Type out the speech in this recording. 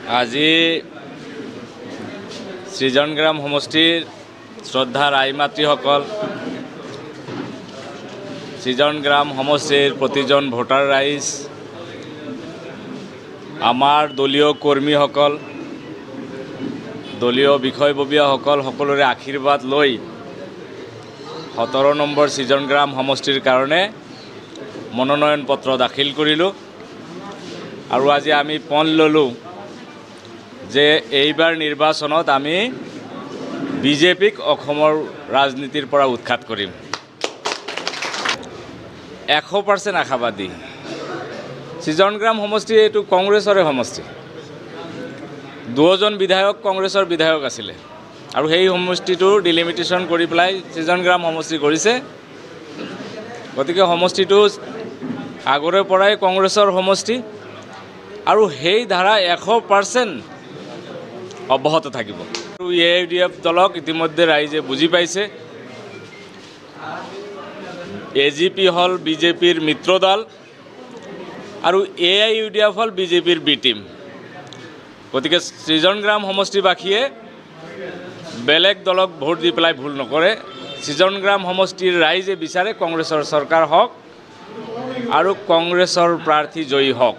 আজি সৃজনগ্ৰাম সমষ্টিৰ শ্ৰদ্ধাৰ আই মাতৃসকল, সৃজনগ্ৰাম সমষ্টিৰ প্ৰতিজন ভোটাৰ ৰাইজ, আমাৰ দলীয় কৰ্মীসকল, দলীয় বিষয়ববীয়াসকল সকলোৰে আশীৰ্বাদ লৈ 17 নম্বৰ সৃজনগ্ৰাম সমষ্টিৰ কাৰণে মনোনয়ন পত্ৰ দাখিল কৰিলোঁ। আৰু আজি আমি পণ ল'লোঁ যে এইবাৰ নিৰ্বাচনত আমি বিজেপিক অসমৰ ৰাজনীতিৰ পৰা উৎখাত কৰিম। 100% আশাবাদী। সৃজনগ্ৰাম সমষ্টি এইটো কংগ্ৰেছৰে সমষ্টি। 2জন বিধায়ক কংগ্ৰেছৰ বিধায়ক আছিলে আৰু সেই সমষ্টিটো ডিলিমিটেশ্যন কৰি পেলাই সৃজনগ্ৰাম সমষ্টি কৰিছে। গতিকে সমষ্টিটো আগৰে পৰাই কংগ্ৰেছৰ সমষ্টি আৰু সেই ধাৰা 100% অব্যাহত থাকিব। আৰু AIUDF দলক ইতিমধ্যে ৰাইজে বুজি পাইছে। AGP হ'ল বিজেপিৰ মিত্ৰ দল আৰু AIUDF হ'ল বিজেপিৰ বি টিম। গতিকে সৃজনগ্ৰাম সমষ্টিবাসীয়ে বেলেগ দলক ভোট দি পেলাই ভুল নকৰে। সৃজনগ্ৰাম সমষ্টিৰ ৰাইজে বিচাৰে কংগ্ৰেছৰ চৰকাৰ হওক আৰু কংগ্ৰেছৰ প্ৰাৰ্থী জয়ী হওক।